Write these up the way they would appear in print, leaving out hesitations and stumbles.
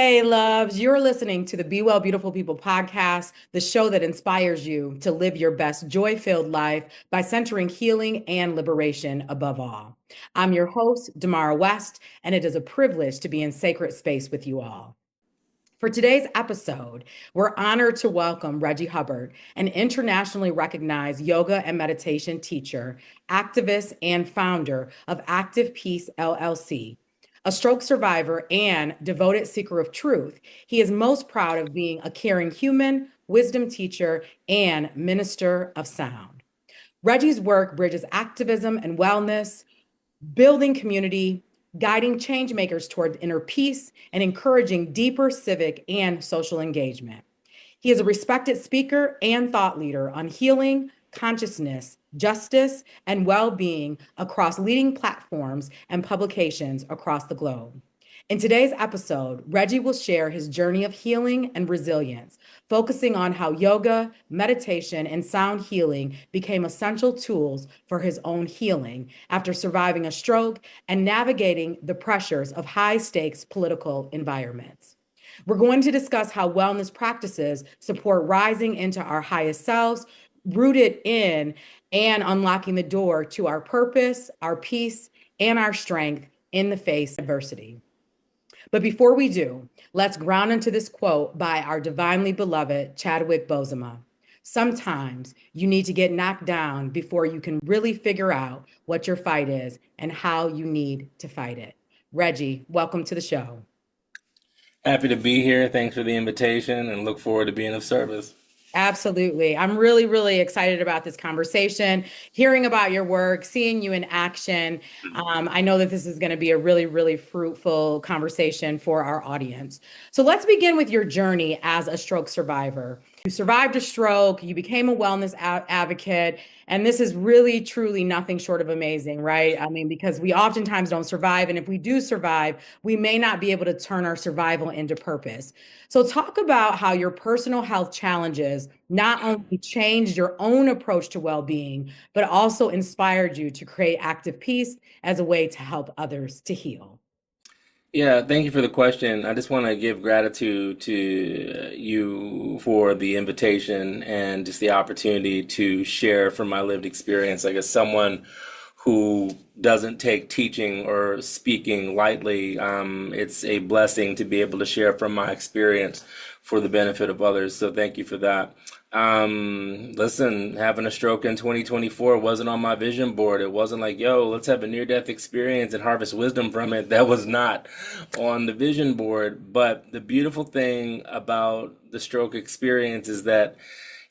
Hey, loves, you're listening to the Be Well, Beautiful People podcast, the show that inspires you to live your best joy filled life by centering healing and liberation above all. I'm your host, Demarra West, and it is a privilege to be in sacred space with you all. For today's episode, we're honored to welcome Reggie Hubbard, an internationally recognized yoga and meditation teacher, activist, and founder of Active Peace LLC. A stroke survivor and devoted seeker of truth, he is most proud of being a caring human, wisdom teacher, and minister of sound. Reggie's work bridges activism and wellness, building community, guiding change makers toward inner peace, and encouraging deeper civic and social engagement. He is a respected speaker and thought leader on healing, consciousness, justice, and well being across leading platforms and publications across the globe. In today's episode, Reggie will share his journey of healing and resilience, focusing on how yoga, meditation, and sound healing became essential tools for his own healing after surviving a stroke and navigating the pressures of high-stakes political environments. We're going to discuss how wellness practices support rising into our highest selves, rooted in and unlocking the door to our purpose, our peace, and our strength in the face of adversity. But before we do, let's ground into this quote by our divinely beloved Chadwick Boseman. Sometimes you need to get knocked down before you can really figure out what your fight is and how you need to fight it. Reggie, welcome to the show. Happy to be here. Thanks for the invitation and look forward to being of service. Absolutely. I'm really, really excited about this conversation, hearing about your work, seeing you in action. I know that this is going to be a really, really fruitful conversation for our audience. So let's begin with your journey as a stroke survivor. You survived a stroke, you became a wellness advocate, and this is really, truly nothing short of amazing, right? I mean, because we oftentimes don't survive, and if we do survive, we may not be able to turn our survival into purpose. So talk about how your personal health challenges not only changed your own approach to well-being, but also inspired you to create Active Peace as a way to help others to heal. Yeah, thank you for the question. I just want to give gratitude to you for the invitation and just the opportunity to share from my lived experience. Like, as someone who doesn't take teaching or speaking lightly, it's a blessing to be able to share from my experience for the benefit of others. So thank you for that. Listen, having a stroke in 2024 wasn't on my vision board. It wasn't like, yo, let's have a near-death experience and harvest wisdom from it. That was not on the vision board. But the beautiful thing about the stroke experience is that,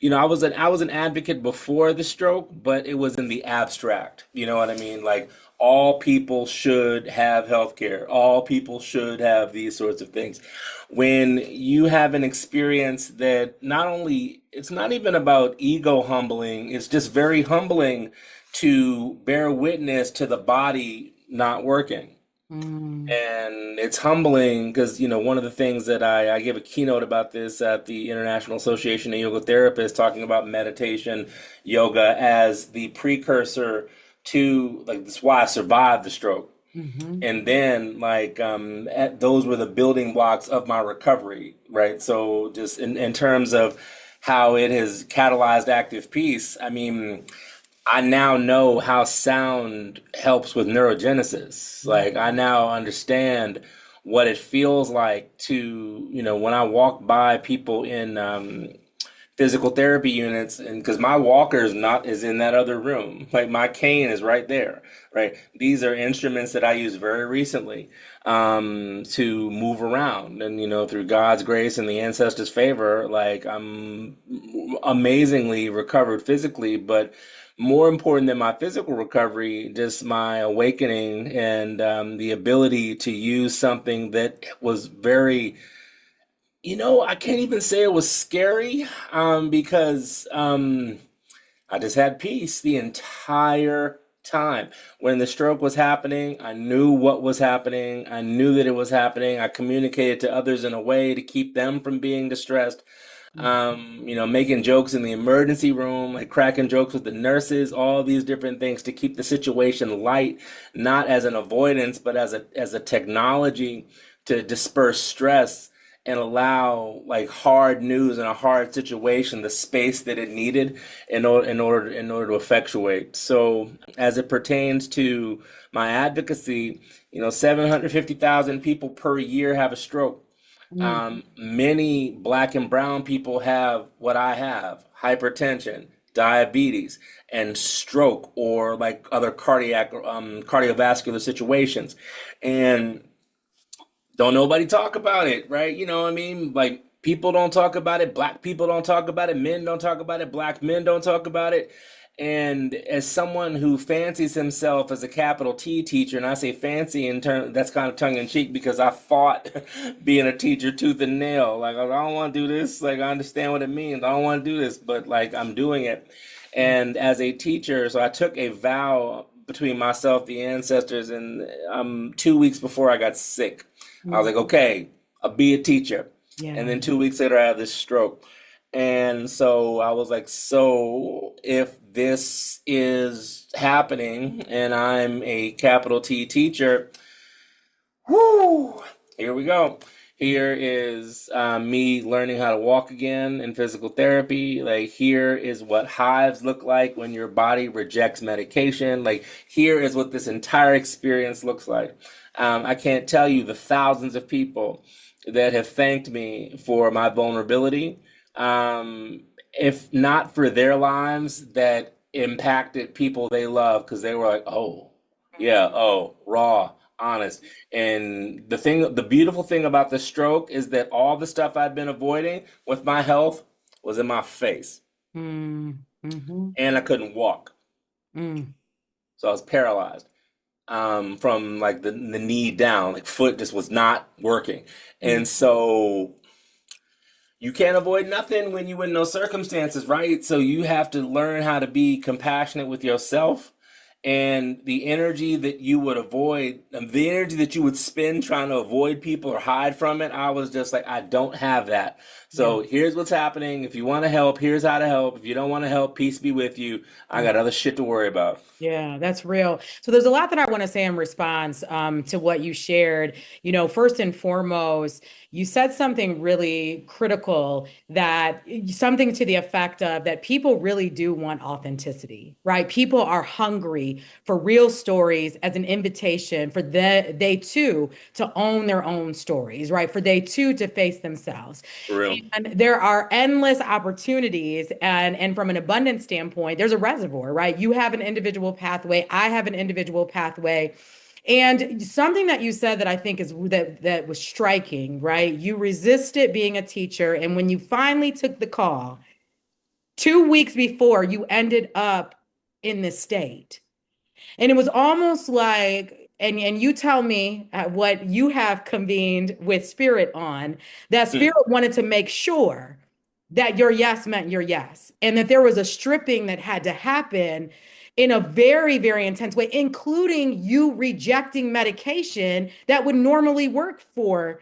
I was an advocate before the stroke, but it was in the abstract. You know what I mean? Like, all people should have healthcare. All people should have these sorts of things. When you have an experience that not only, it's not even about ego humbling, it's just very humbling to bear witness to the body not working. Mm. And it's humbling because, one of the things that I gave a keynote about this at the International Association of Yoga Therapists, talking about meditation, yoga as the precursor to, like, that's why I survived the stroke. Mhm. And then, like, those were the building blocks of my recovery, right? So just in terms of how it has catalyzed Active Peace, I mean, I now know how sound helps with neurogenesis. Like, I now understand what it feels like to, when I walk by people in physical therapy units, and because my walker is in that other room, like my cane is right there, right? These are instruments that I used very recently to move around, and through God's grace and the ancestors' favor, like, I'm amazingly recovered physically, but more important than my physical recovery, just my awakening and the ability to use something that was very, I can't even say it was scary, because I just had peace the entire time. When the stroke was happening, I knew what was happening. I knew that it was happening. I communicated to others in a way to keep them from being distressed. Making jokes in the emergency room, like cracking jokes with the nurses, all these different things to keep the situation light, not as an avoidance, but as a technology to disperse stress. and allow like hard news and a hard situation the space that it needed in order to effectuate. So as it pertains to my advocacy, 750,000 people per year have a stroke. Mm. Many black and brown people have what I have: hypertension, diabetes, and stroke, or like other cardiovascular situations. And don't nobody talk about it, right? You know what I mean? Like, people don't talk about it. Black people don't talk about it. Men don't talk about it. Black men don't talk about it. And as someone who fancies himself as a capital T teacher, and I say fancy in turn, that's kind of tongue in cheek, because I fought being a teacher tooth and nail. Like, I don't want to do this. Like, I understand what it means. I don't want to do this, but like, I'm doing it. And as a teacher, so I took a vow between myself, the ancestors, and 2 weeks before I got sick. I was Mm. like, okay, I'll be a teacher. And Yeah. then 2 weeks later, I had this stroke. And so I was like, so if this is happening and I'm a capital T teacher, whoo, here we go. Here is me learning how to walk again in physical therapy. Like, here is what hives look like when your body rejects medication. Like, here is what this entire experience looks like. I can't tell you the thousands of people that have thanked me for my vulnerability. If not for their lives that impacted people they love, because they were like, oh, yeah, oh, raw, honest. And the beautiful thing about the stroke is that all the stuff I'd been avoiding with my health was in my face, Mm. Mm-hmm. and I couldn't walk. Mm. So I was paralyzed from like the knee down, like foot just was not working. Mm. And so you can't avoid nothing when you in those circumstances, right? So you have to learn how to be compassionate with yourself, and the energy that you would avoid, the energy that you would spend trying to avoid people or hide from it. I was just like, I don't have that. Yeah. So here's what's happening. If you want to help, here's how to help. If you don't want to help, peace be with you. I got other shit to worry about. Yeah, that's real. So there's a lot that I want to say in response to what you shared. First and foremost, you said something really critical, that something to the effect of that people really do want authenticity, right? People are hungry for real stories as an invitation for they too to own their own stories, right? For they too to face themselves. For real. And there are endless opportunities, and from an abundance standpoint, there's a reservoir, right? You have an individual pathway, I have an individual pathway. And something that you said that I think is that was striking, right? You resisted being a teacher, and when you finally took the call, 2 weeks before, you ended up in this state. And it was almost like, and you tell me what you have convened with Spirit on, that Spirit wanted to make sure that your yes meant your yes, and that there was a stripping that had to happen in a very, very intense way, including you rejecting medication that would normally work for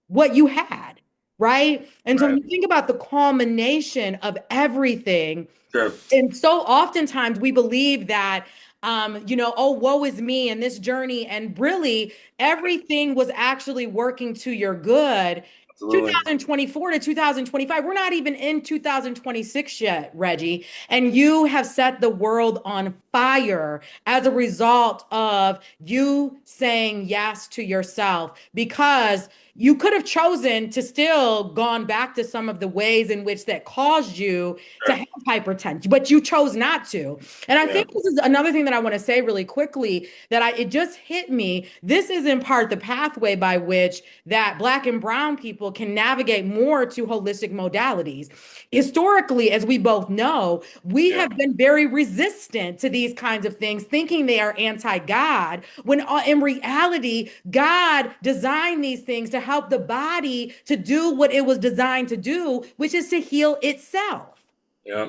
what you had, right? And so when Right. you think about the culmination of everything, Sure. and so oftentimes we believe that oh, woe is me in this journey, and really everything was actually working to your good. Absolutely. 2024 to 2025, we're not even in 2026 yet, Reggie, and you have set the world on fire as a result of you saying yes to yourself, because you could have chosen to still gone back to some of the ways in which that caused you to Sure. have hypertension, but you chose not to. And I Yeah. think this is another thing that I want to say really quickly, that it just hit me. This is in part the pathway by which that Black and brown people can navigate more to holistic modalities. Historically, as we both know, we Yeah. have been very resistant to these kinds of things, thinking they are anti-God, when in reality, God designed these things to help the body to do what it was designed to do, which is to heal itself. Yeah.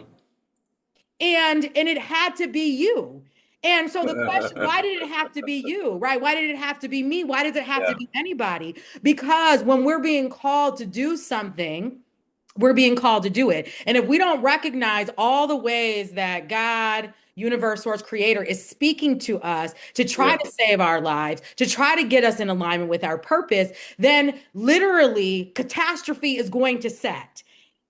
And it had to be you. And so the question, why did it have to be you, right? Why did it have to be me? Why does it have to Yeah. be anybody? Because when we're being called to do something, we're being called to do it. And if we don't recognize all the ways that God, universe, source, creator is speaking to us to try Yeah. to save our lives, to try to get us in alignment with our purpose, then literally catastrophe is going to set.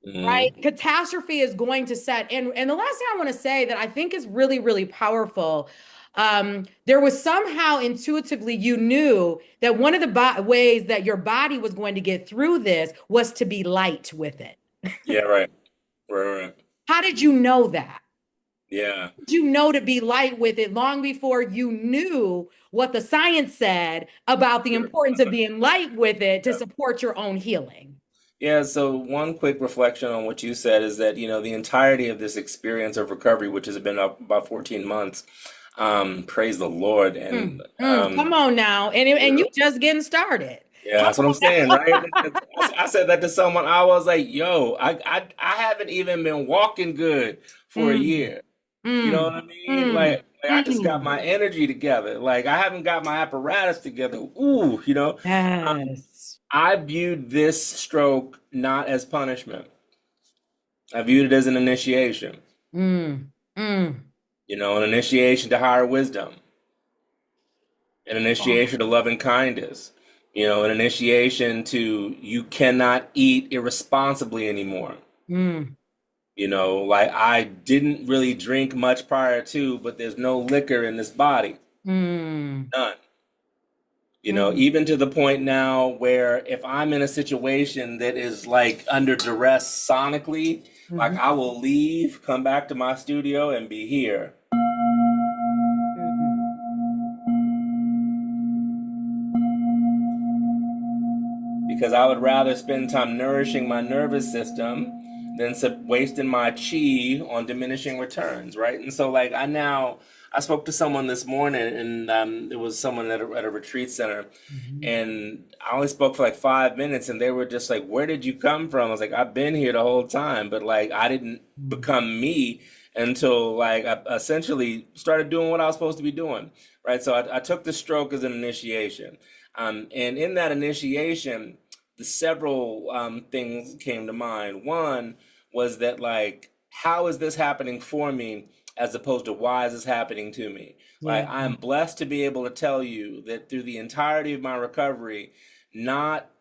Right? Hmm. Catastrophe is going to set. And the last thing I want to say that I think is really, really powerful. There was somehow intuitively you knew that one of the ways that your body was going to get through this was to be light with it. Yeah, right. Right, right. How did you know that? Yeah. Did you know to be light with it long before you knew what the science said about the importance of being light with it to Yeah. support your own healing? Yeah, so one quick reflection on what you said is that, the entirety of this experience of recovery, which has been up about 14 months, praise the Lord. And Come on now. And you just getting started. yeah, Come that's what I'm on saying, now. right? I said that to someone. I was like, yo, I haven't even been walking good for a Mm, year. You know what mm, I mean? mm, Like I just got mm. my energy together. Like I haven't got my apparatus together. Ooh, Yes. I viewed this stroke not as punishment. I viewed it as an initiation. Mm, mm. An initiation to higher wisdom, an Oh, initiation to loving kindness, an initiation to you cannot eat irresponsibly anymore. mm, Like I didn't really drink much prior to, but there's no liquor in this body. mm, None. mm, Even to the point now where if I'm in a situation that is like under duress sonically, like mhm, I will leave, come back to my studio and be here. mm. Because I would rather spend time nourishing my nervous system than wasting my chi on diminishing returns, right? And so, like, I spoke to someone this morning, and it was someone at a retreat center, Mhm. and I only spoke for like 5 minutes, and they were just like, "Where did you come from?" I was like, "I've been here the whole time, but like, I didn't Mm. become me until like I essentially started doing what I was supposed to be doing, right?" So I took the stroke as an initiation, and in that initiation the several things came to mind. One was that like, how is this happening for me as opposed to why is this happening to me? Yeah. Like I'm blessed to be able to tell you that through the entirety of my recovery, not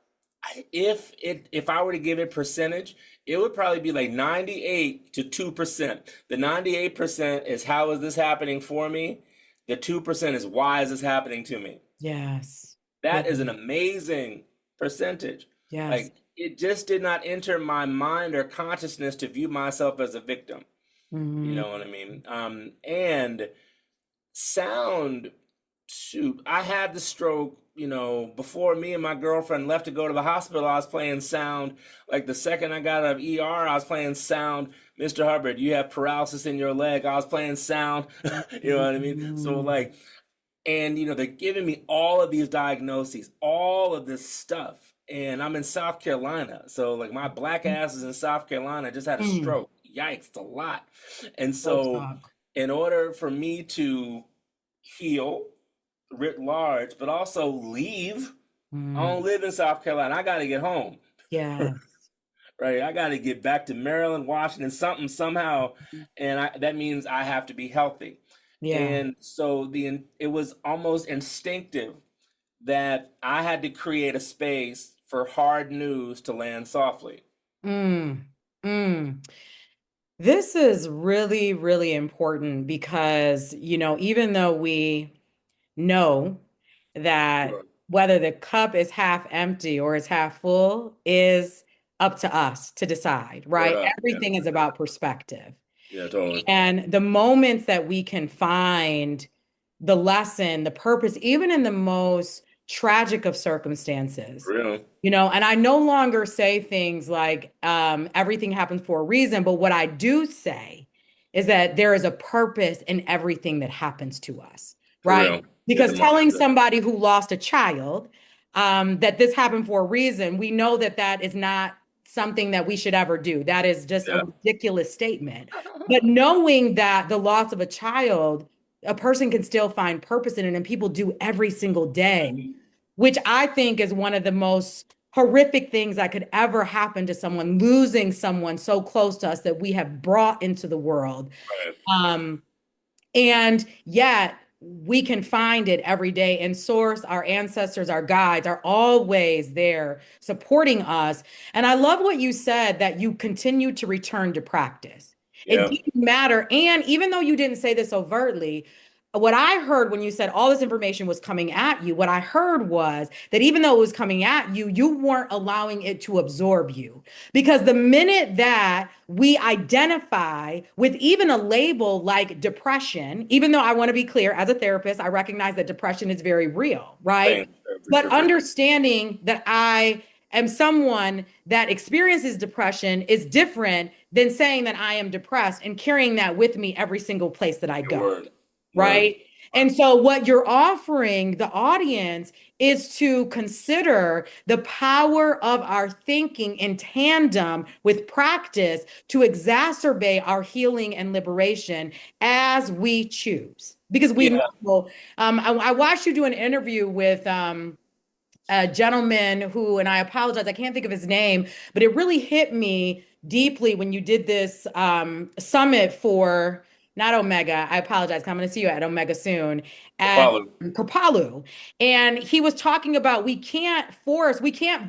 if I were to give it percentage, it would probably be like 98 to 2%. The 98% is how is this happening for me? The 2% is why is this happening to me? Yes. Yeah. That is an amazing percentage. Yes. Like it just did not enter my mind or consciousness to view myself as a victim. You Mm. know what I mean? And sound, shoot, I had the stroke, before me and my girlfriend left to go to the hospital, I was playing sound. Like the second I got out of ER, I was playing sound. Mr. Hubbard, you have paralysis in your leg. I was playing sound. You know what I mean? So Mm. like, and they're giving me all of these diagnoses, all of this stuff. And I'm in South Carolina. So like my black ass is in South Carolina. I just had a Mm. stroke. Yikes, it's a lot. And Real so talk. in order for me to heal writ large, but also leave, I Mm. don't live in South Carolina. I gotta get home. Yes. Right. I gotta get back to Maryland, Washington, something somehow. And that means I have to be healthy. Yeah. And so it was almost instinctive that I had to create a space for hard news to land softly. Mm. Mm. This is really, really important because, even though we know that Sure. whether the cup is half empty or it's half full is up to us to decide, Word right? up. Yeah. Everything is about perspective. Yeah, totally. And the moments that we can find the lesson, the purpose, even in the most tragic of circumstances, For real. and I no longer say things like everything happens for a reason, but what I do say is that there is a purpose in everything that happens to us, For right? real. Yeah, Because Demarra telling said. somebody who lost a child that this happened for a reason, we know that that is not something that we should ever do. That is just a Yeah. ridiculous statement. But knowing that the loss of a child, a person can still find purpose in it, and people do every single day, which I think is one of the most horrific things that could ever happen to someone, losing someone so close to us that we have brought into the world. Right. Um, and yet we can find it every day in source. Our ancestors, our guides are always there supporting us. And I love what you said, that you continue to return to practice. It Yeah. didn't matter. And even though you didn't say this overtly, what I heard when you said all this information was coming at you, what I heard was that even though it was coming at you, you weren't allowing it to absorb you. Because the minute that we identify with even a label like depression, even though I want to be clear, as a therapist, I recognize that depression is very real, right? Thanks, for But sure, for sure. understanding that I am someone that experiences depression is different than saying that I am depressed and carrying that with me every single place that I Your go, word. Word. right? And so, what you're offering the audience is to consider the power of our thinking in tandem with practice to exacerbate our healing and liberation as we choose. Because we Yeah. know, I watched you do an interview with a gentleman who, and I apologize, I can't think of his name, but it really hit me deeply when you did this summit for not Omega. I apologize. I'm going to see you at Omega soon at Apollo. Kapalu. And he was talking about we can't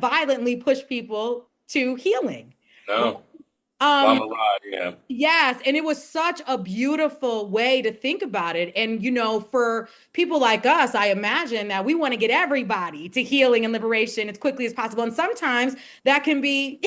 violently push people to healing. Right? No. Um, Lama Rod. Yeah. Yes, and it was such a beautiful way to think about it. And, for people like us, I imagine that we want to get everybody to healing and liberation as quickly as possible. And sometimes that can be,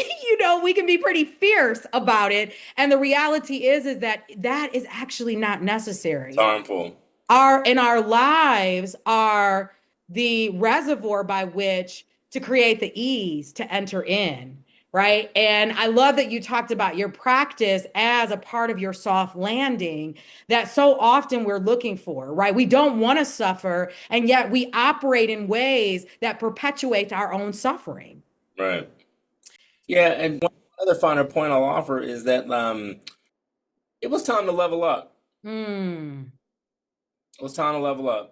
we can be pretty fierce about it. And the reality is that that is actually not It's necessary. harmful. Our lives are the reservoir by which to create the ease to enter in, right? And I love that you talked about your practice as a part of your soft landing that so often we're looking for, right? We don't want to suffer, and yet we operate in ways that perpetuate our own suffering. Right. Yeah. And one other finer point I'll offer is that it was time to level up. Hmm. It was time to level up.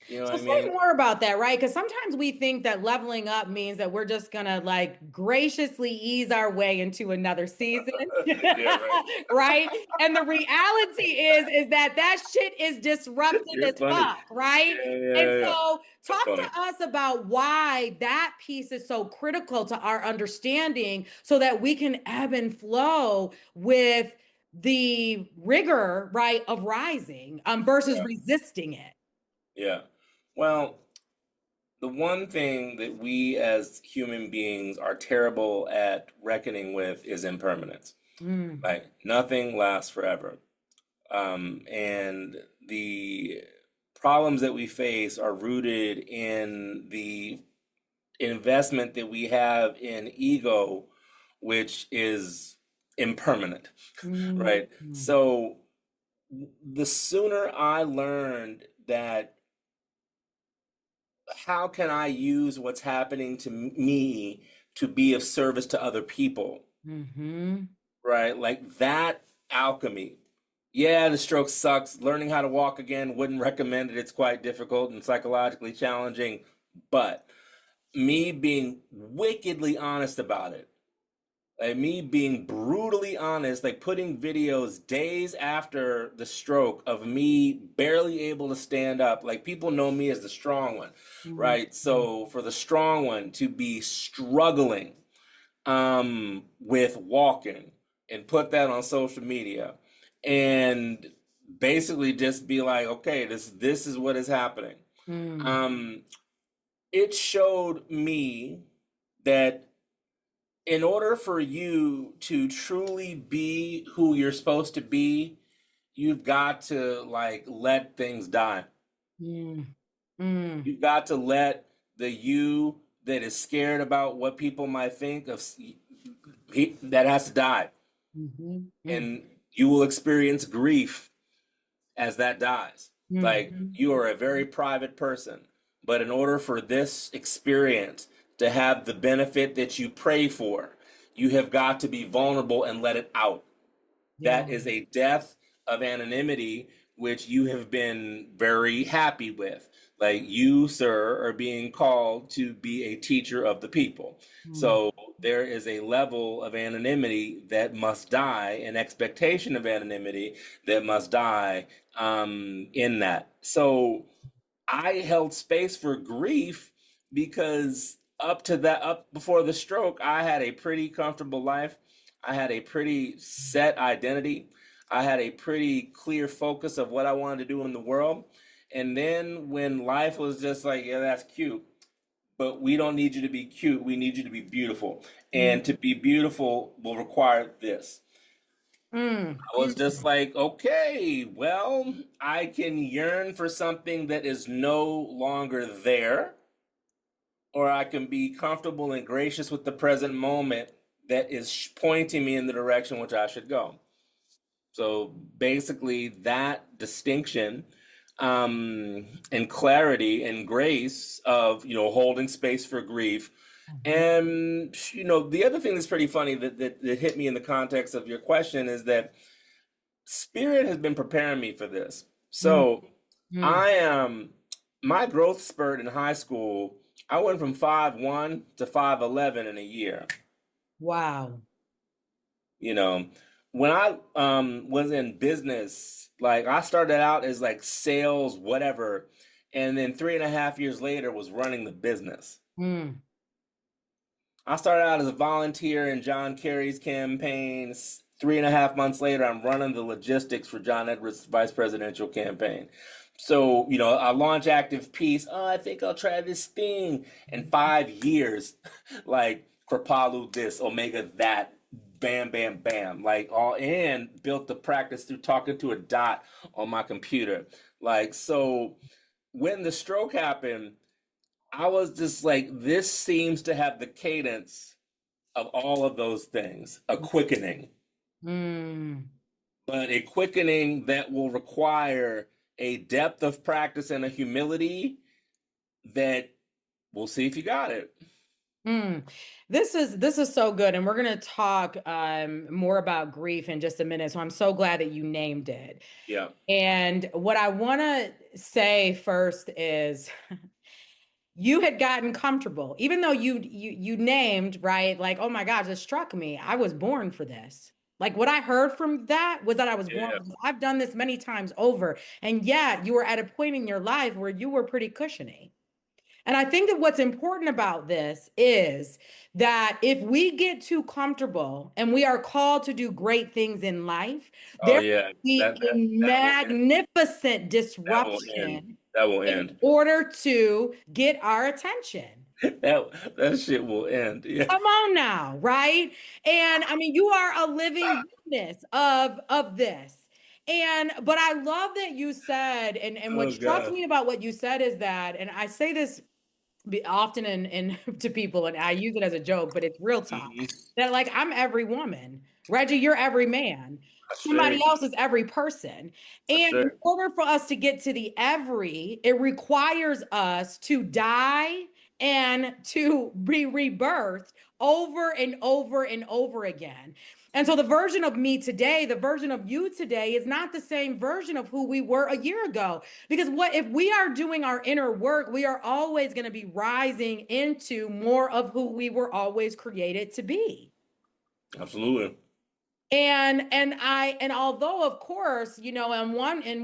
You know what So I say mean? more about that, right? Because sometimes we think that leveling up means that we're just gonna like graciously ease our way into another season, Yeah, right. right? And the reality is that shit is disruptive You're as funny. fuck, right? Yeah, And yeah, yeah. so That's talk funny. to us about why that piece is so critical to our understanding so that we can ebb and flow with the rigor, right, of rising versus Yeah. resisting it. Yeah. Well, the one thing that we as human beings are terrible at reckoning with is impermanence. Mm. Like nothing lasts forever. And the problems that we face are rooted in the investment that we have in ego, which is impermanent, Mm, right? So the sooner I learned that how can I use what's happening to me to be of service to other people, mm-hmm. right? Like that alchemy. Yeah, the stroke sucks. Learning how to walk again, wouldn't recommend it. It's quite difficult and psychologically challenging. But me being wickedly honest about it, like me being brutally honest, like putting videos days after the stroke of me barely able to stand up. Like people know me as the strong one, right? Mm-hmm. So for the strong one to be struggling with walking and put that on social media and basically just be like, okay, this is what is happening. Mm, Um, it showed me that in order for you to truly be who you're supposed to be, you've got to like let things die. mm, mm, You've got to let the you that is scared about what people might think of that has to die. mm-hmm. Mm, And you will experience grief as that dies. Like mm-hmm. you are a very private person, but in order for this experience to have the benefit that you pray for, you have got to be vulnerable and let it out. Yeah. That is a death of anonymity, which you have been very happy with. Like you, sir, are being called to be a teacher of the people. Mm. So there is a level of anonymity that must die, an expectation of anonymity that must die in that. So I held space for grief because up before the stroke, I had a pretty comfortable life. I had a pretty set identity. I had a pretty clear focus of what I wanted to do in the world. And then when life was just like, yeah, that's cute, but we don't need you to be cute. We need you to be beautiful. Mm. And to be beautiful will require this. Mm. I was just like, okay, well, I can yearn for something that is no longer there, or I can be comfortable and gracious with the present moment that is pointing me in the direction which I should go. So basically, that distinction and clarity and grace of, holding space for grief. Mhm. And, the other thing that's pretty funny that hit me in the context of your question is that Spirit has been preparing me for this. Mm. So Mm. I am my growth spurt in high school. I went from 5'1" to 5'11" in a year. Wow. You know, when I was in business, like I started out as like sales, whatever, and then 3.5 years later was running the business. Mm. I started out as a volunteer in John Kerry's campaigns. 3.5 months later, I'm running the logistics for John Edwards' vice presidential campaign. So, I launch Active Peace. Oh, I think I'll try this thing. In 5 years, like Kripalu this, Omega that, bam, bam, bam. Like all in, built the practice through talking to a dot on my computer. Like, so when the stroke happened, I was just like, this seems to have the cadence of all of those things, a quickening, Mm. but a quickening that will require a depth of practice and a humility that we'll see if you got it. Mm. This is so good, and we're going to talk more about grief in just a minute. So I'm so glad that you named it. Yeah. And what I want to say first is you had gotten comfortable, even though you named, right? Like, oh my gosh, it struck me. I was born for this. Like what I heard from that was that I was born Yeah. for this. I've done this many times over. And yet you were at a point in your life where you were pretty cushiony. And I think that what's important about this is that if we get too comfortable and we are called to do great things in life, Oh there yeah. will be That that a that will end. magnificent That will end. disruption That will in end. order to get our attention. That shit will end. Yeah. Come on now, right? And I mean, you are a living witness of this. And but I love that you said, and what Oh struck God. me about what you said is that, and I say this often in to people, and I use it as a joke, but it's real talk. Mhm. That like I'm every woman. Reggie, you're every man. That's Somebody straight. else is every person. That's And in straight. order for us to get to the every, it requires us to die and to be rebirthed over and over and over again. And so the version of me today, the version of you today is not the same version of who we were a year ago. Because what if we are doing our inner work, we are always going to be rising into more of who we were always created to be. Absolutely. And although of course, in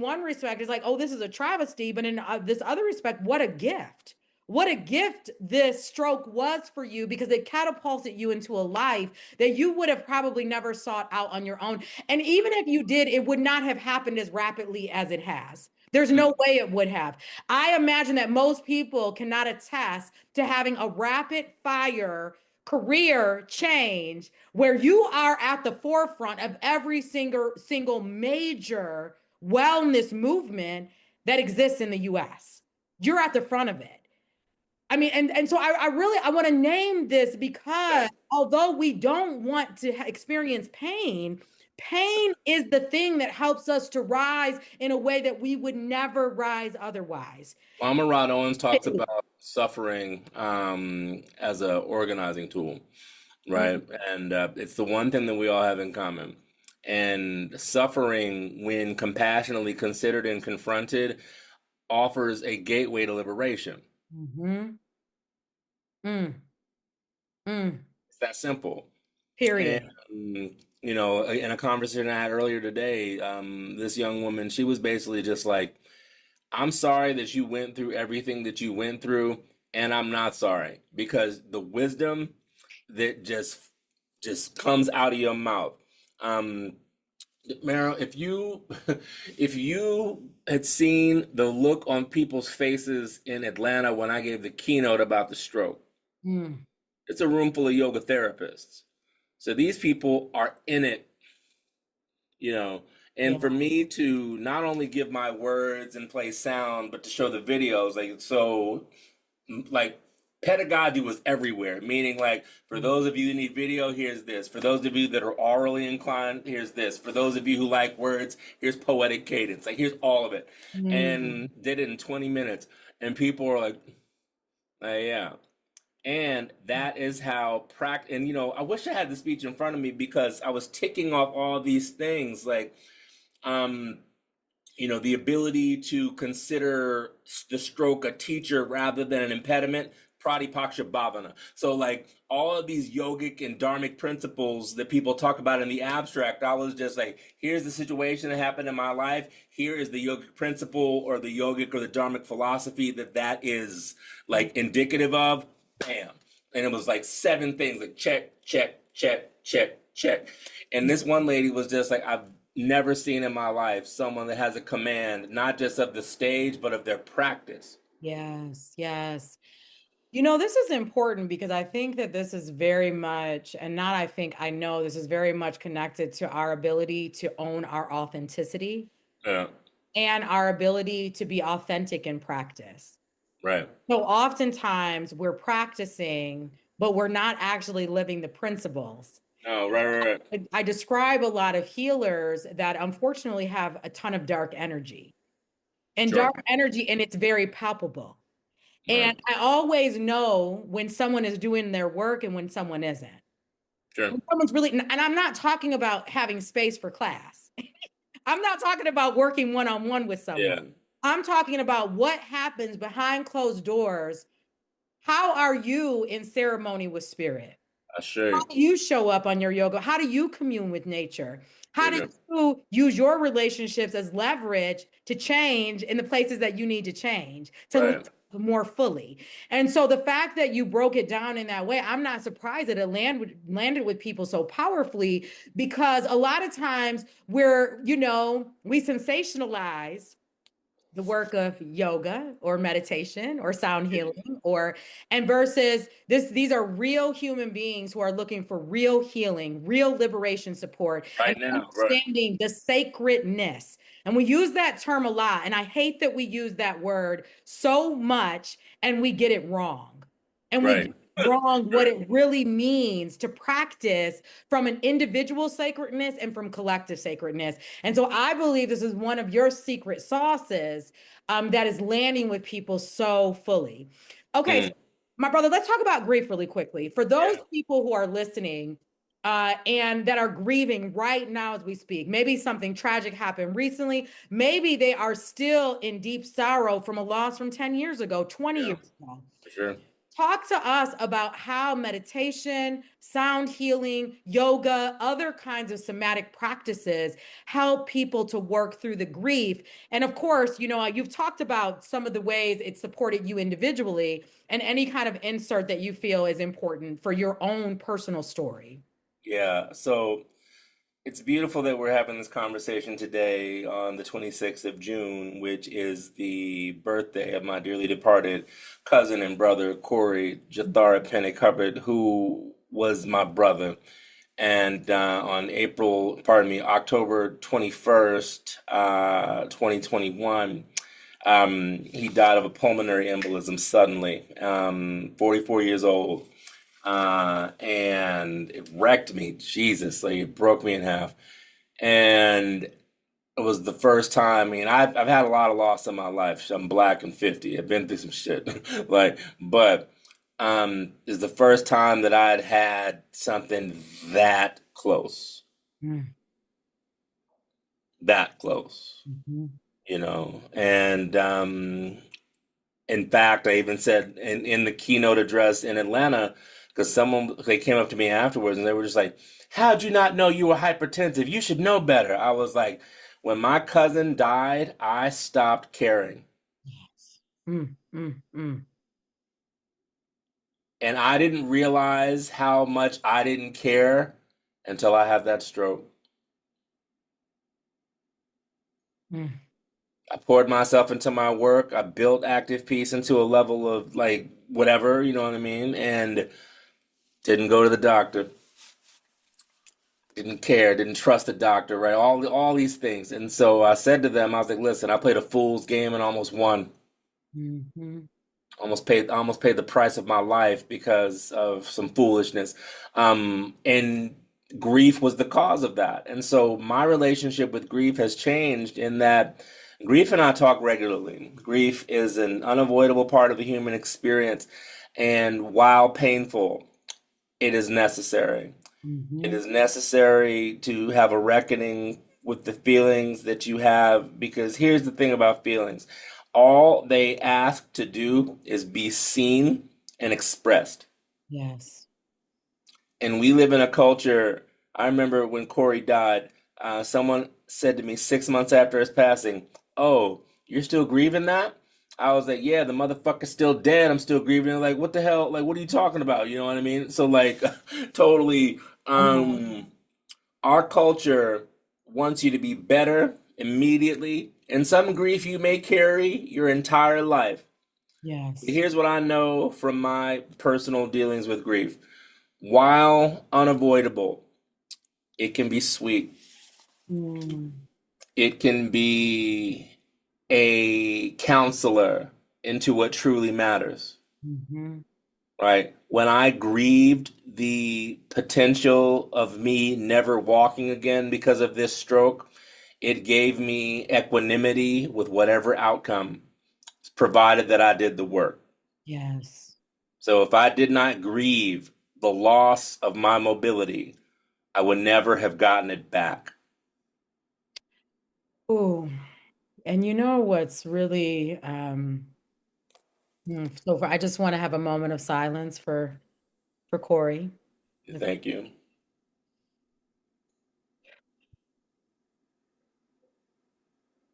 one respect it's like, oh, this is a travesty, but in this other respect, what a gift. What a gift this stroke was for you, because it catapulted you into a life that you would have probably never sought out on your own. And even if you did, it would not have happened as rapidly as it has. There's no way it would have. I imagine that most people cannot attest to having a rapid fire career change where you are at the forefront of every single major wellness movement that exists in the US. You're at the front of it. I mean, and so I really I want to name this because although we don't want to experience pain, pain is the thing that helps us to rise in a way that we would never rise otherwise. Mama Rod Owens talks about suffering as a organizing tool, right? And it's the one thing that we all have in common. And suffering, when compassionately considered and confronted, offers a gateway to liberation. Mm-hmm. Mm, mm. It's that simple. And Period. in a conversation I had earlier today, this young woman, she was basically just like, I'm sorry that you went through everything that you went through, and I'm not sorry because the wisdom that just comes out of your mouth. Um, Meryl, if you if you had seen the look on people's faces in Atlanta when I gave the keynote about the stroke, Mm. it's a room full of yoga therapists. So these people are in it, you know. And for Yes. me to not only give my words and play sound, but to show the videos, like pedagogy was everywhere, meaning like for Mm. those of you who need video, here's this. For those of you that are orally inclined, here's this. For those of you who like words, here's poetic cadence. Like here's all of it. Mm. And did it in 20 minutes. And people are like, yeah. And that is how and I wish I had the speech in front of me because I was ticking off all these things like um the ability to consider the stroke a teacher rather than an impediment, pratipaksha bhavana. So like all of these yogic and dharmic principles that people talk about in the abstract, I was just like, here's the situation that happened in my life. Here is the yogic principle or the yogic or the dharmic philosophy that is like indicative of. Bam. And it was like 7 things, like check, check, check, check, check. And this one lady was just like, I've never seen in my life someone that has a command, not just of the stage, but of their practice. Yes, yes. This is important because I think that this is very much, and not I think, I know this is very much connected to our ability to own our authenticity Yeah, and our ability to be authentic in practice. right. So oftentimes we're practicing, but we're not actually living the principles. Oh, right, right, right. I describe a lot of healers that unfortunately have a ton of dark energy and Sure. dark energy, and it's very palpable. And Right. I always know when someone is doing their work and when someone isn't. Sure. When someone's really, and I'm not talking about having space for class. I'm not talking about working one on one with someone. Yeah, I'm talking about what happens behind closed doors. How are you in ceremony with spirit? I sure How you. do you show up on your yoga? How do you commune with nature? How do Sure. you use your relationships as leverage to change in the places that you need to change, to live Right. more fully? And so the fact that you broke it down in that way, I'm not surprised that it landed with people so powerfully, because a lot of times we sensationalize the work of yoga or meditation or sound healing, or and versus these are real human beings who are looking for real healing, real liberation support, and Right now, right. understanding the sacredness. And we use that term a lot, and I hate that we use that word so much and we get it wrong, and we Right. get wrong what Right. it really means to practice from an individual sacredness and from collective sacredness. And so I believe this is one of your secret sauces, that is landing with people so fully. Okay, so Mm, my brother, let's talk about grief really quickly. For those yeah. people who are listening, and that are grieving right now as we speak, maybe something tragic happened recently. Maybe they are still in deep sorrow from a loss from 10 years ago, 20 Yeah, years ago. for sure. Talk to us about how meditation, sound healing, yoga, other kinds of somatic practices help people to work through the grief. And of course, you've talked about some of the ways it supported you individually, and any kind of insert that you feel is important for your own personal story. Yeah. So it's beautiful that we're having this conversation today on the 26th of June, which is the birthday of my dearly departed cousin and brother, Corey Jathara Pennick Hubbard, who was my brother. And on October 21st, 2021, he died of a pulmonary embolism suddenly, 44 years old. And it wrecked me. Jesus, like it broke me in half. And it was the first time. I mean, I've had a lot of loss in my life. I'm black and 50. I've been through some shit. But is the first time that I'd had something that close. Mm. That close. Mhm. And in fact, I even said in the keynote address in Atlanta, because they came up to me afterwards and they were just like, "How'd you not know you were hypertensive? You should know better." I was like, when my cousin died, I stopped caring. Yes. Mm, mm, mm, And I didn't realize how much I didn't care until I had that stroke. mm. I poured myself into my work. I built Active Peace into a level of like whatever, you know what I mean? And didn't go to the doctor, didn't care, didn't trust the doctor, right? All these things. And so I said to them, I was like, listen, I played a fool's game and almost won. Mhm. Almost paid the price of my life because of some foolishness. And grief was the cause of that. And so my relationship with grief has changed in that grief and I talk regularly. Grief is an unavoidable part of the human experience. And while painful, it is necessary. It Mhm. is necessary to have a reckoning with the feelings that you have because here's the thing about feelings. All they ask to do is be seen and expressed. Yes. And we live in a culture. I remember when Corey died, someone said to me 6 months after his passing, "Oh, you're still grieving that?" I was like, "Yeah, the motherfucker's still dead. I'm still grieving." They're like, "What the hell? Like, what are you talking about?" You know what I mean? So, like, totally. Our culture wants you to be better immediately, and some grief you may carry your entire life. Yes. Here's what I know from my personal dealings with grief. While unavoidable, it can be sweet. Mm. It can be a counselor into what truly matters, Mhm. right? When I grieved the potential of me never walking again because of this stroke, it gave me equanimity with whatever outcome, provided that I did the work. Yes. So if I did not grieve the loss of my mobility, I would never have gotten it back. Oh, and you know what's really I just want to have a moment of silence for Corey Thank you.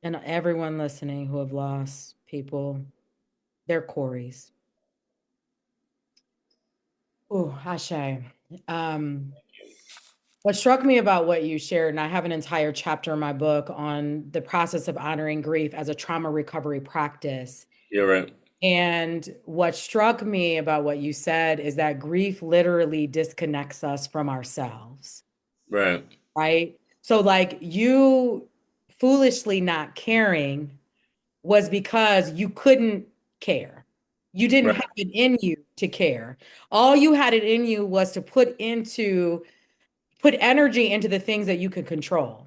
and everyone listening who have lost people, they're Corey's. Oh, Ashe. Um, what struck me about what you shared, and I have an entire chapter in my book on the process of honoring grief as a trauma recovery practice. You're right. And what struck me about what you said is that grief literally disconnects us from ourselves, Right. right? So, like, you foolishly not caring was because you couldn't care. You didn't have Right. it in you to care. All you had it in you was to put energy into the things that you could control.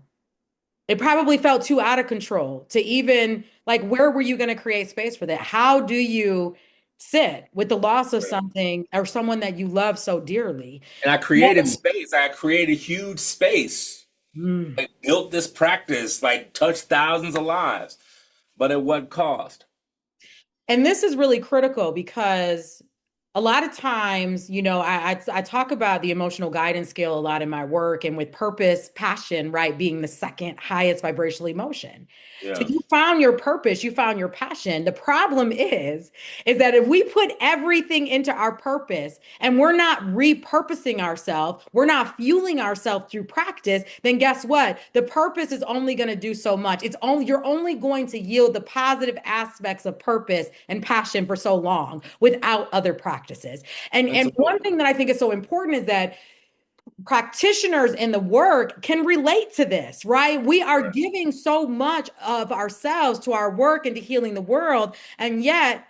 It probably felt too out of control to even like where were you going to create space for that? How do you sit with the loss of Right. something or someone that you love so dearly? And I created space. I created huge space. Mm. I built this practice, like touched thousands of lives. But at what cost? And this is really critical because a lot of times, I talk about the emotional guidance scale a lot in my work and with purpose, passion, right, being the second highest vibrational emotion. So Yeah. you found your purpose, you found your passion. The problem is that if we put everything into our purpose and we're not repurposing ourselves, we're not fueling ourselves through practice, then guess what? The purpose is only going to do so much. You're only going to yield the positive aspects of purpose and passion for so long without other practices. And one Absolutely. thing that I think is so important is that practitioners in the work can relate to this, right? We are Right. giving so much of ourselves to our work and to healing the world, and yet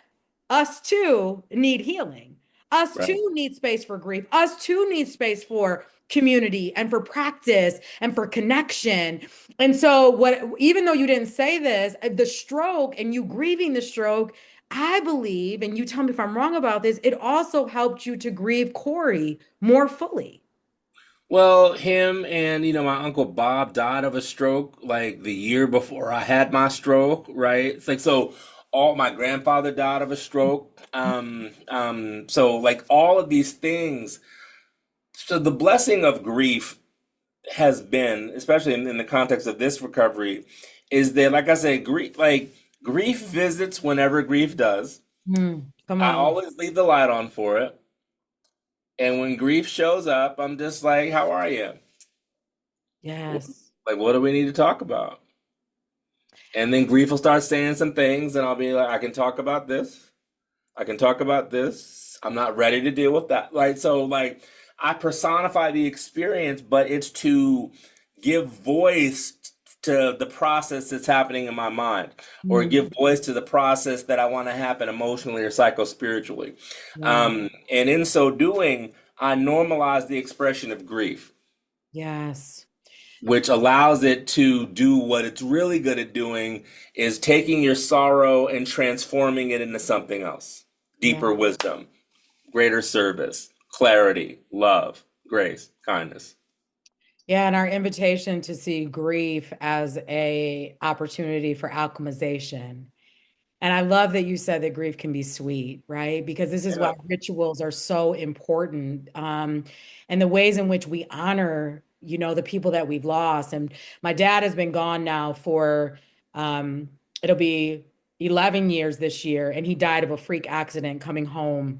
us too need healing. Us Right. too need space for grief. Us too need space for community and for practice and for connection. And so what even though you didn't say this, the stroke and you grieving the stroke, I believe, and you tell me if I'm wrong about this, it also helped you to grieve Corey more fully. Well, him and my uncle Bob died of a stroke like the year before I had my stroke, right? It's like so all my grandfather died of a stroke. So like all of these things. So the blessing of grief has been, especially in the context of this recovery, is that like I said, grief visits whenever grief does. Come I on. always leave the light on for it. And when grief shows up, I'm just like, how are you? Yes. Like, what do we need to talk about? And then grief will start saying some things, and I'll be like, I can talk about this. I can talk about this. I'm not ready to deal with that. Like, so, like, I personify the experience, but it's to give voice to the process that's happening in my mind, or give Mm, voice to the process that I want to happen emotionally or psychospiritually. yeah. And in so doing, I normalize the expression of grief, Yes. which allows it to do what it's really good at doing, is taking your sorrow and transforming it into something else. Yeah. Deeper wisdom, greater service, clarity, love, grace, kindness. Yeah, and our invitation to see grief as a opportunity for alchemization. And I love that you said that grief can be sweet, right? Because this is Yeah. why rituals are so important. And the ways in which we honor, the people that we've lost. And my dad has been gone now for, it'll be 11 years this year. And he died of a freak accident coming home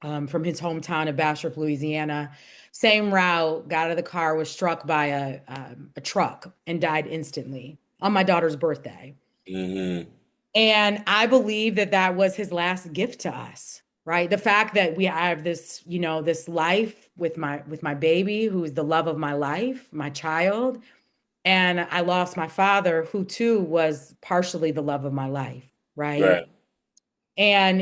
from his hometown of Bastrop, Louisiana. Same route, got out of the car, was struck by a truck and died instantly on my daughter's birthday. Hmm. And I believe that that was his last gift to us, right? The fact that we have this, this life with my baby, who is the love of my life, my child, and I lost my father, who too was partially the love of my life, right? Right. And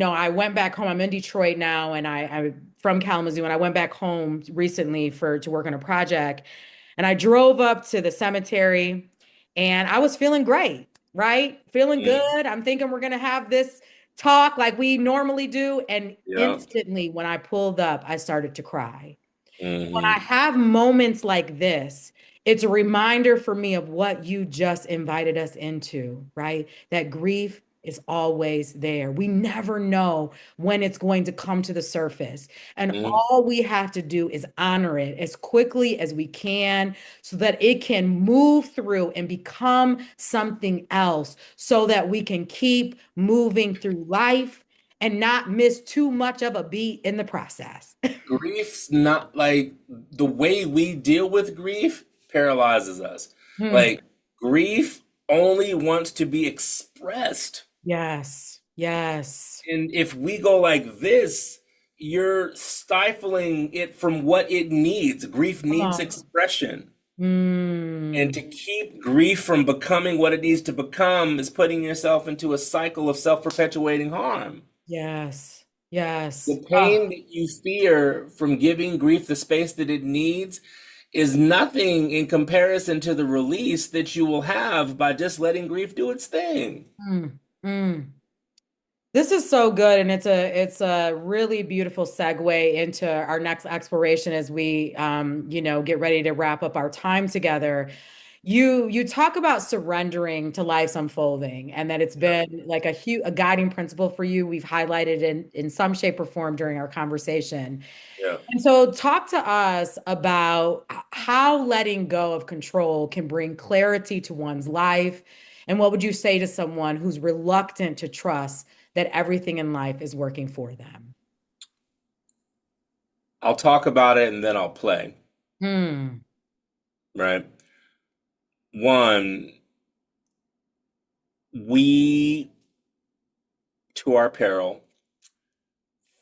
I went back home. I'm in Detroit now, and I'm from Kalamazoo, and I went back home recently to work on a project. And I drove up to the cemetery, and I was feeling great, right? Feeling Mhm. good. I'm thinking we're gonna have this talk like we normally do. And Yeah. instantly, when I pulled up, I started to cry. When I Hmm. have moments like this, it's a reminder for me of what you just invited us into, right? That grief is always there. We never know when it's going to come to the surface. And Hmm. all we have to do is honor it as quickly as we can so that it can move through and become something else so that we can keep moving through life and not miss too much of a beat in the process. Grief's not like the way we deal with grief paralyzes us. Hmm. Like grief only wants to be expressed. Yes. Yes. And if we go like this, you're stifling it from what it needs. Grief Come needs on. expression. And Mm. to keep grief from becoming what it needs to become is putting yourself into a cycle of self-perpetuating harm. Yes. Yes. The pain that you fear from giving grief the space that it needs is nothing in comparison to the release that you will have by just letting grief do its thing. Mm. Mm. This is so good, and it's a really beautiful segue into our next exploration as we get ready to wrap up our time together. You talk about surrendering to life's unfolding, and that it's Yeah, been like a guiding principle for you. We've highlighted in some shape or form during our conversation. yeah. And so, talk to us about how letting go of control can bring clarity to one's life. And what would you say to someone who's reluctant to trust that everything in life is working for them? I'll talk about it and then I'll play, Hmm. right? One, we, to our peril,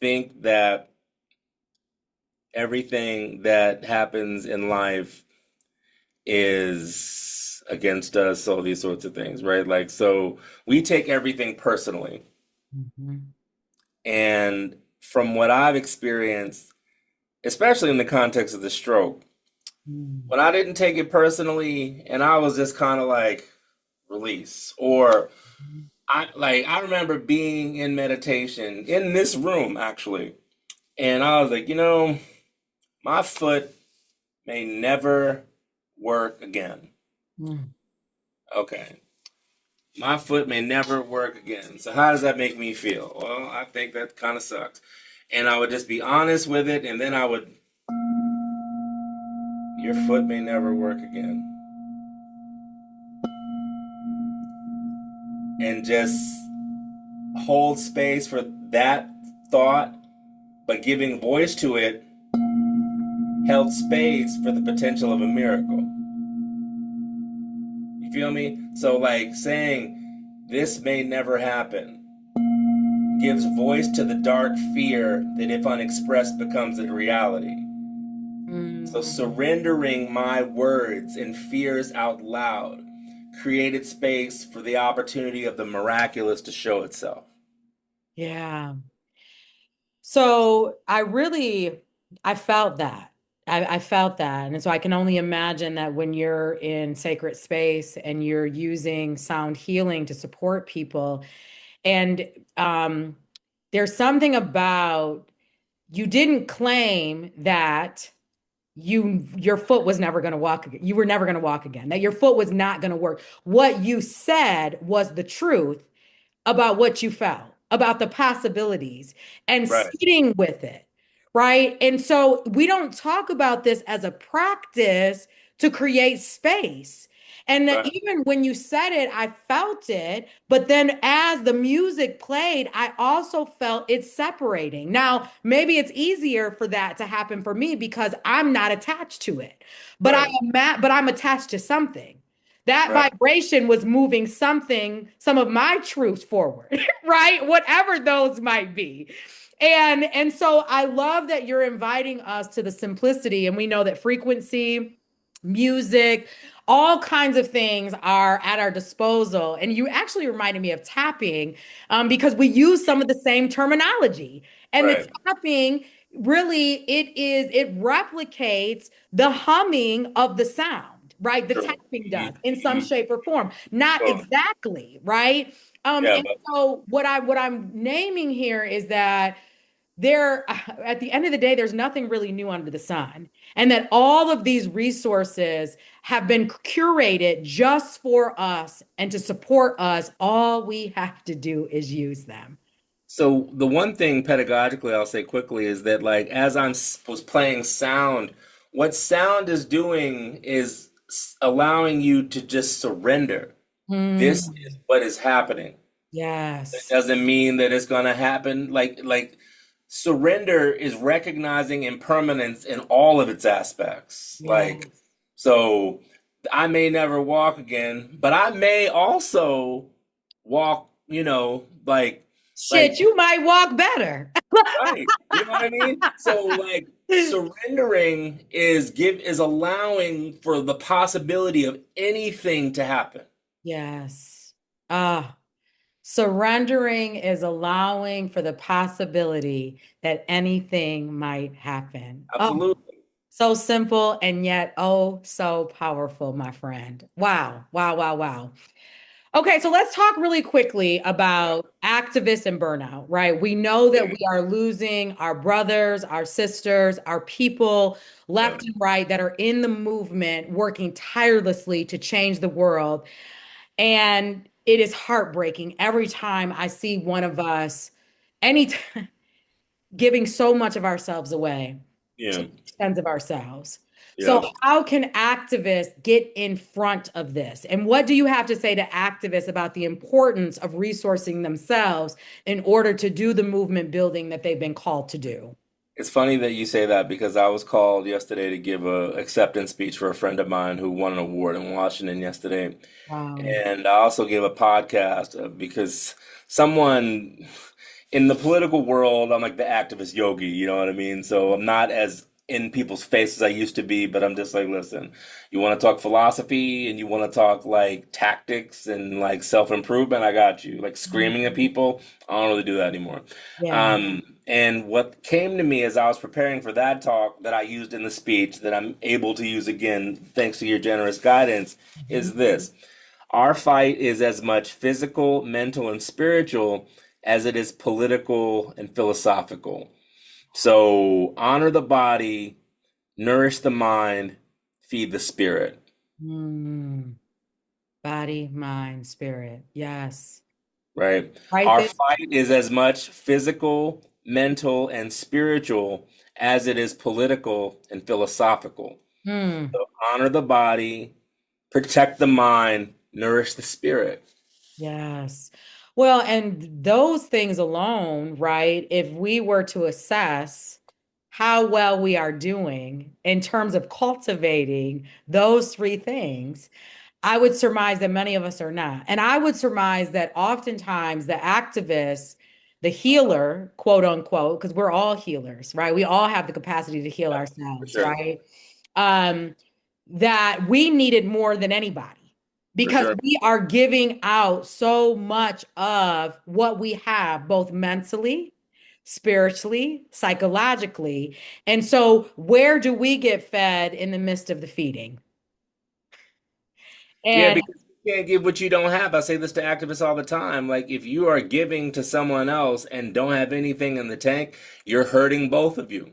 think that everything that happens in life is against us, all these sorts of things, right? Like, so we take everything personally. Mhm. And from what I've experienced, especially in the context of the stroke, Hmm. when I didn't take it personally and I was just kind of like release, or I remember being in meditation in this room actually, and I was like, my foot may never work again. Mm. Okay. My foot may never work again. So how does that make me feel? Well, I think that kind of sucks. And I would just be honest with it, and then I would, your foot may never work again. And just hold space for that thought, but giving voice to it held space for the potential of a miracle. You feel me? So, like saying, this may never happen, gives voice to the dark fear that if unexpressed becomes a reality. So, Mm. surrendering my words and fears out loud created space for the opportunity of the miraculous to show itself. Yeah. So I felt that. I felt that. And so I can only imagine that when you're in sacred space and you're using sound healing to support people, and um, there's something about you didn't claim that your foot was never going to walk again. You were never going to walk again, that your foot was not going to work. What you said was the truth about what you felt, about the possibilities, and Right, sitting with it, right? And so we don't talk about this as a practice to create space. And that right, even when you said it, I felt it. But then as the music played, I also felt it separating. Now, maybe it's easier for that to happen for me because I'm not attached to it. But right, but I'm attached to something. That right. vibration was moving some of my truths forward, right? Whatever those might be. And so I love that you're inviting us to the simplicity, and we know that frequency, music, all kinds of things are at our disposal. And you actually reminded me of tapping, because we use some of the same terminology. And the Right. tapping really it replicates the humming of the sound, right? The True. tapping does Mhm, in some mhm. shape or form, not Totally. exactly, right? Yeah, And but so what I'm naming here is that there at the end of the day there's nothing really new under the sun, and that all of these resources have been curated just for us and to support us. All we have to do is use them. so the one thing pedagogically I'll say quickly is that like as was playing sound, what sound is doing is allowing you to just surrender. This is Mm, what is happening. It yes. doesn't mean that it's going to happen. Like surrender is recognizing impermanence in all of its aspects. Like Yes. so I may never walk again, but I may also walk, like Shit, you might walk better. right. You know what I mean? So like surrendering is allowing for the possibility of anything to happen. Yes. Ah, surrendering is allowing for the possibility that anything might happen. Oh, Absolutely. so simple and yet oh so powerful, my friend. Wow, wow, wow, wow. Okay, so let's talk really quickly Yeah. about activists and burnout, right? We know that Yeah. we are losing our brothers, our sisters, our people Yeah. left and right that are in the movement working tirelessly to change the world. And it is heartbreaking every time I see one of us, any giving so much of ourselves away to Yeah. the expense of ourselves. So, Yeah. how can activists get in front of this? And what do you have to say to activists about the importance of resourcing themselves in order to do the movement building that they've been called to do? It's funny that you say that because I was called yesterday to give a acceptance speech for a friend of mine who won an award in Washington yesterday. Wow. And I also gave a podcast because someone in the political world, I'm like the activist yogi, you know what I mean? So I'm not as in people's faces as I used to be, but I'm just like, listen, you want to talk philosophy and you want to talk like tactics and like self-improvement, I got you. Like screaming at people, I don't really do that anymore. Yeah. And what came to me as I was preparing for that talk that I used in the speech that I'm able to use again, thanks to your generous guidance, is this. Our fight is as much physical, mental, and spiritual as it is political and philosophical. So honor the body, nourish the mind, feed the spirit, Mm. Body, mind, spirit. Yes. right? Right Our there. fight is as much physical, mental, and spiritual as it is political and philosophical. Hmm. So honor the body, protect the mind, nourish the spirit. Yes. Well, and those things alone, right? If we were to assess how well we are doing in terms of cultivating those three things, I would surmise that many of us are not. And I would surmise that oftentimes the activist, the healer, quote unquote, because we're all healers, right? We all have the capacity to heal For ourselves, sure. right? Um, that we need it more than anybody For because sure. we are giving out so much of what we have, both mentally, spiritually, psychologically. And so, where do we get fed in the midst of the feeding? Yeah, And because you can't give what you don't have. I say this to activists all the time. Like, if you are giving to someone else and don't have anything in the tank, you're hurting both of you.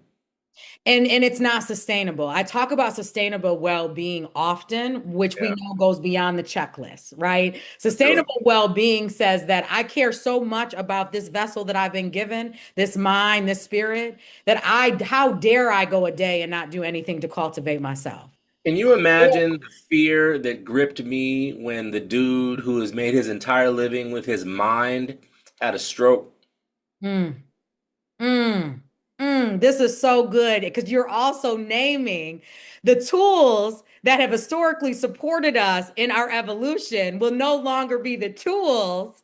and it's not sustainable. I talk about sustainable well-being often, which we Yeah, know goes beyond the checklist, right? for sure. Sustainable well-being says that I care so much about this vessel that I've been given, this mind, this spirit, that how dare I go a day and not do anything to cultivate myself? Can you imagine the fear that gripped me when the dude who has made his entire living with his mind had a stroke? Mm, mm, this is so good because you're also naming the tools that have historically supported us in our evolution will no longer be the tools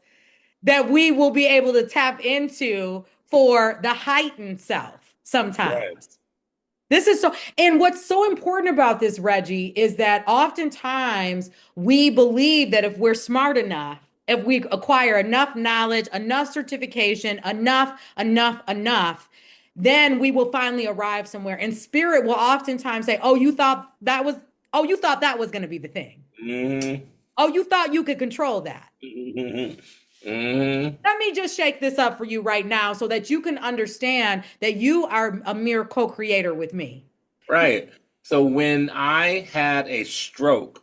that we will be able to tap into for the heightened self Right. sometimes. This is so, and what's so important about this, Reggie, is that oftentimes we believe that if we're smart enough, if we acquire enough knowledge, enough certification, enough, then we will finally arrive somewhere. And spirit will oftentimes say, oh, you thought that was going to be the thing. Hmm. Oh, you thought you could control that. Hmm. Hmm. Let me just shake this up for you right now so that you can understand that you are a mere co-creator with me. Right. So when I had a stroke,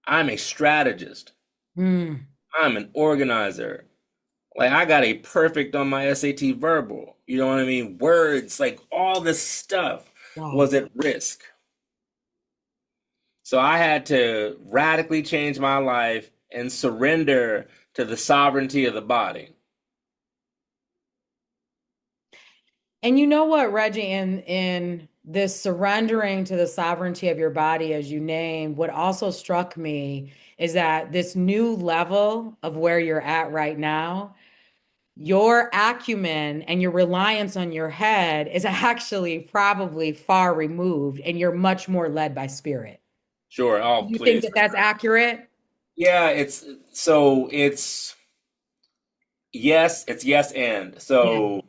I'm a strategist. Mm, I'm an organizer. Like I got a perfect on my SAT verbal. You know what I mean? Words, like all this stuff wow. was at risk. So I had to radically change my life and surrender to the sovereignty of the body. And you know what, Reggie, in this surrendering to the sovereignty of your body, as you named, what also struck me is that this new level of where you're at right now, your acumen and your reliance on your head is actually probably far removed, and you're much more led by spirit. Sure. Oh, You think please, that for that's sure. accurate? Yeah, it's it's yes and. Yeah. So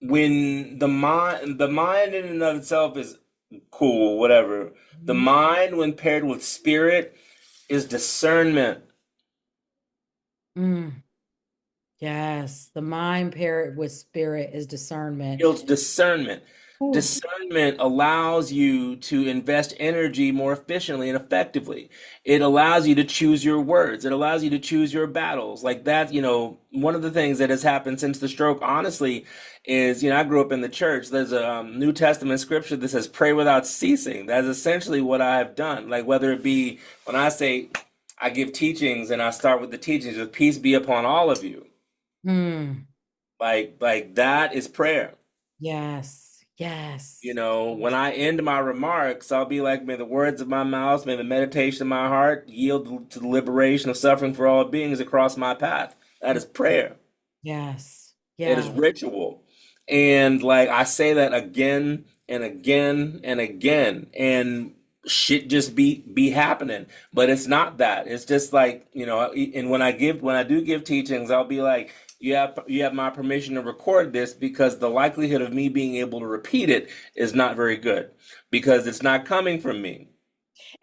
when the mind in and of itself is cool, whatever. The mind when paired with spirit is discernment. Mm, yes. The mind paired with spirit is discernment. Builds discernment. Ooh. Discernment allows you to invest energy more efficiently and effectively. It allows you to choose your words. It allows you to choose your battles. Like that, one of the things that has happened since the stroke, honestly, is, I grew up in the church. There's a New Testament scripture that says, pray without ceasing. That's essentially what I have done. Like, whether it be when I say, I give teachings and I start with the teachings with peace be upon all of you. Mm, Like that is prayer. yes. Yes. When I end my remarks, I'll be like, may the words of my mouth, may the meditation of my heart yield to the liberation of suffering for all beings across my path. That is prayer. Yes. It is Yeah. ritual. And like I say that again and again and again, and shit just be happening. But it's not that. It's just like, and when I do give teachings, I'll be like, you have my permission to record this because the likelihood of me being able to repeat it is not very good because it's not coming from me.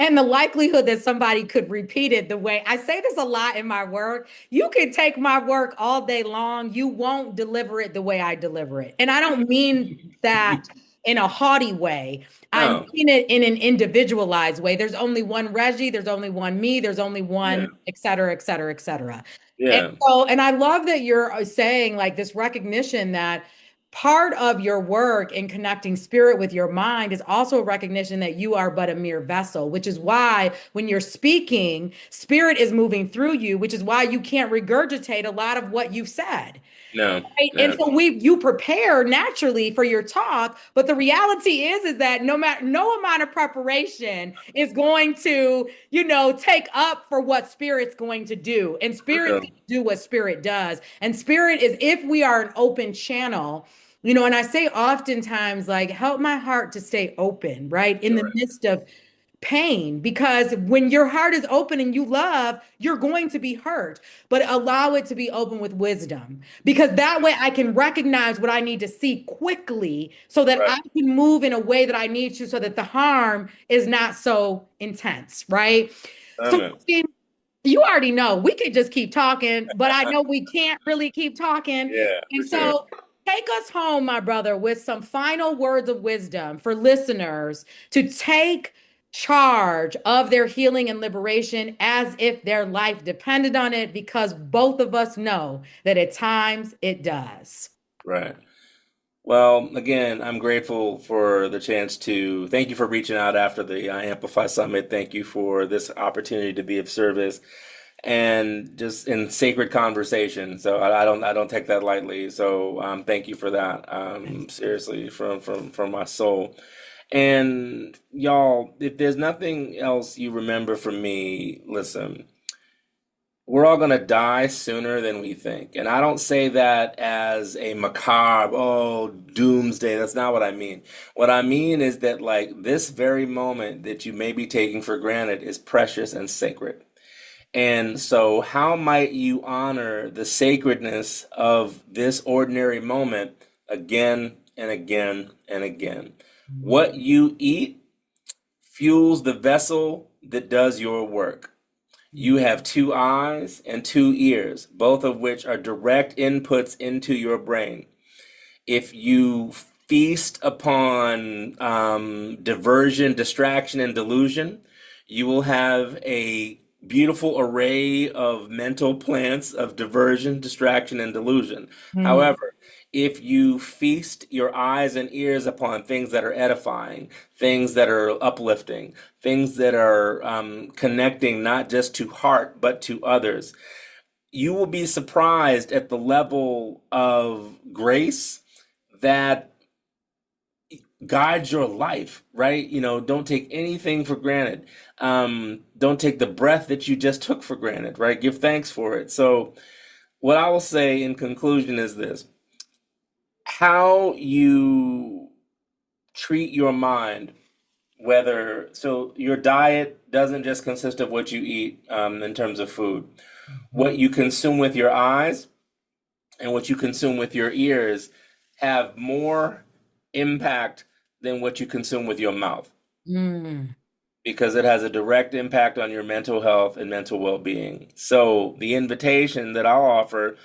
And the likelihood that somebody could repeat it the way I say this a lot in my work, you can take my work all day long. You won't deliver it the way I deliver it. And I don't mean that in a haughty way. I No. mean it in an individualized way. There's only one Reggie, there's only one me, there's only Yeah. one, et cetera, et cetera, et cetera. And Yeah. so, and I love that you're saying like this recognition that part of your work in connecting spirit with your mind is also a recognition that you are but a mere vessel, which is why when you're speaking, spirit is moving through you, which is why you can't regurgitate a lot of what you've said. No. Right? And Yeah. so you prepare naturally for your talk, but the reality is that no amount of preparation is going to, take up for what spirit's going to do. And spirit's Okay. going to do what spirit does. And spirit is, if we are an open channel, and I say oftentimes, like, help my heart to stay open, right? In the Right. midst of pain, because when your heart is open and you love, you're going to be hurt, but allow it to be open with wisdom, because that way I can recognize what I need to see quickly so that Right. I can move in a way that I need to so that the harm is not so intense, right? So Amen. you already know we could just keep talking, but I know we can't really keep talking. Yeah, for And sure. so take us home, my brother, with some final words of wisdom for listeners to take charge of their healing and liberation as if their life depended on it, because both of us know that at times it does. Right. Well, again, I'm grateful for the chance to thank you for reaching out after the Amplify Summit. Thank you for this opportunity to be of service and just in sacred conversation. So I don't take that lightly. So thank you for that. Seriously, from my soul. And y'all, if there's nothing else you remember from me, listen, we're all going to die sooner than we think. And I don't say that as a macabre, oh, doomsday. That's not what I mean. What I mean is that, like, this very moment that you may be taking for granted is precious and sacred. And so, how might you honor the sacredness of this ordinary moment again and again and again? What you eat fuels the vessel that does your work. You have two eyes and two ears, both of which are direct inputs into your brain. If you feast upon diversion, distraction, and delusion, you will have a beautiful array of mental plants of diversion, distraction, and delusion. Mm, However, if you feast your eyes and ears upon things that are edifying, things that are uplifting, things that are connecting not just to heart, but to others, you will be surprised at the level of grace that guides your life, right? Don't take anything for granted. Don't take the breath that you just took for granted, right? Give thanks for it. So, what I will say in conclusion is this: how you treat your mind, so your diet doesn't just consist of what you eat in terms of food, what you consume with your eyes and what you consume with your ears have more impact than what you consume with your mouth, mm, because it has a direct impact on your mental health and mental well-being. So the invitation that I'll offer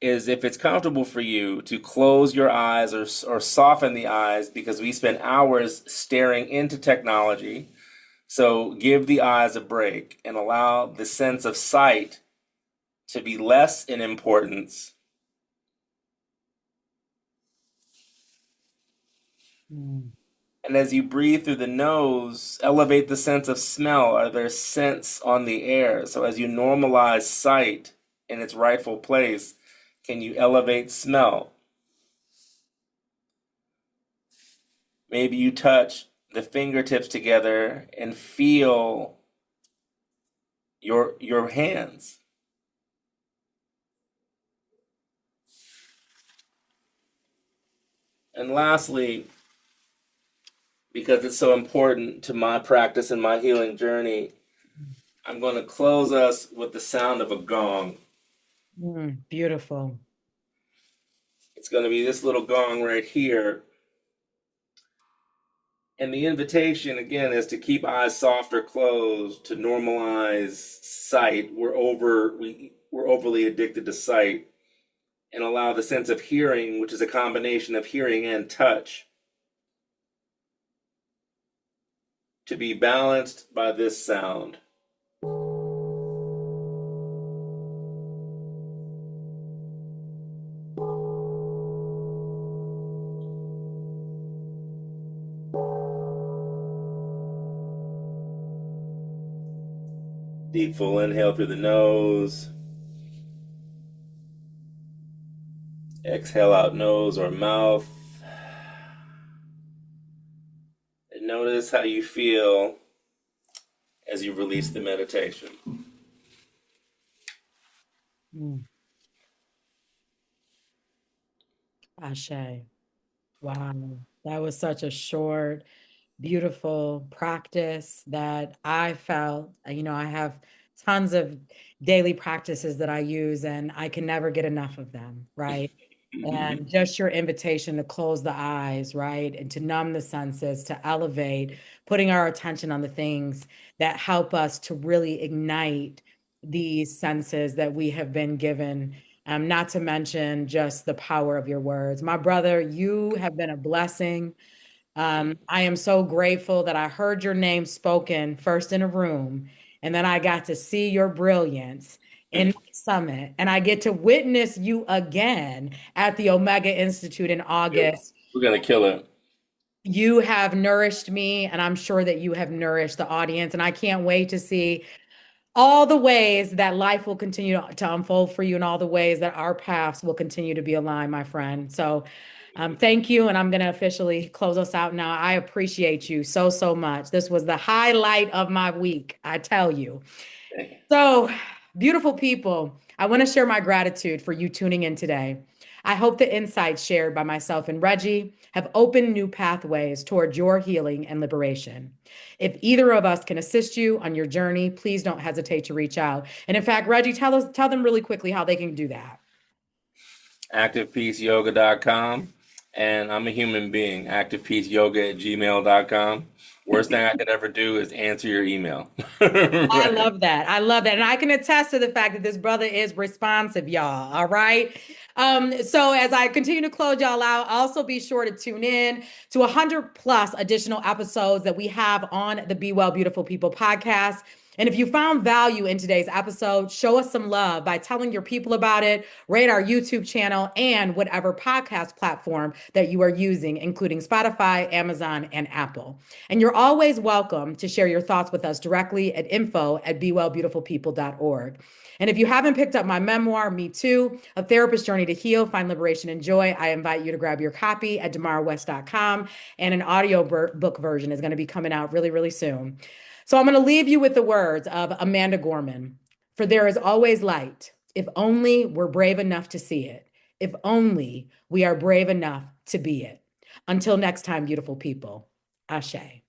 is, if it's comfortable for you, to close your eyes or soften the eyes, because we spend hours staring into technology. So give the eyes a break and allow the sense of sight to be less in importance. mm, And as you breathe through the nose, elevate the sense of smell. Are there scents on the air? So as you normalize sight in its rightful place, can you elevate smell? Maybe you touch the fingertips together and feel your hands. And lastly, because it's so important to my practice and my healing journey, I'm going to close us with the sound of a gong. beautiful. It's going to be this little gong right here. And the invitation, again, is to keep eyes soft or closed, to normalize sight. We're overly addicted to sight, and allow the sense of hearing, which is a combination of hearing and touch, to be balanced by this sound. Deep full inhale through the nose. Exhale out nose or mouth. And notice how you feel as you release the meditation. Ashe. Wow. That was such a short, beautiful practice that I felt, I have tons of daily practices that I use and I can never get enough of them, right? And just your invitation to close the eyes, right? And to numb the senses, to elevate, putting our attention on the things that help us to really ignite these senses that we have been given. Not to mention just the power of your words. My brother, you have been a blessing. I am so grateful that I heard your name spoken first in a room, and then I got to see your brilliance in my summit, and I get to witness you again at the Omega Institute in Yep. August. We're going to kill it. You have nourished me, and I'm sure that you have nourished the audience, and I can't wait to see all the ways that life will continue to unfold for you and all the ways that our paths will continue to be aligned, my friend. So thank you. And I'm going to officially close us out now. I appreciate you so, so much. This was the highlight of my week, I tell you. So, beautiful people, I want to share my gratitude for you tuning in today. I hope the insights shared by myself and Reggie have opened new pathways toward your healing and liberation. If either of us can assist you on your journey, please don't hesitate to reach out. And in fact, Reggie, tell them really quickly how they can do that. ActivePeaceYoga.com. And I'm a human being. ActivePeaceYoga@gmail.com. Worst thing I could ever do is answer your email. I Right. love that. I love that. And I can attest to the fact that this brother is responsive, y'all. All right. So as I continue to close y'all out, also be sure to tune in to 100 plus additional episodes that we have on the Be Well Beautiful People podcast. And if you found value in today's episode, show us some love by telling your people about it, rate our YouTube channel and whatever podcast platform that you are using, including Spotify, Amazon, and Apple. And you're always welcome to share your thoughts with us directly at info@bewellbeautifulpeople.org. And if you haven't picked up my memoir, Me Too, A Therapist's Journey to Heal, Find Liberation and Joy, I invite you to grab your copy at demarrawest.com. And an audio book version is going to be coming out really, really soon. So I'm going to leave you with the words of Amanda Gorman. For there is always light, if only we're brave enough to see it, if only we are brave enough to be it. Until next time, beautiful people. Ashe.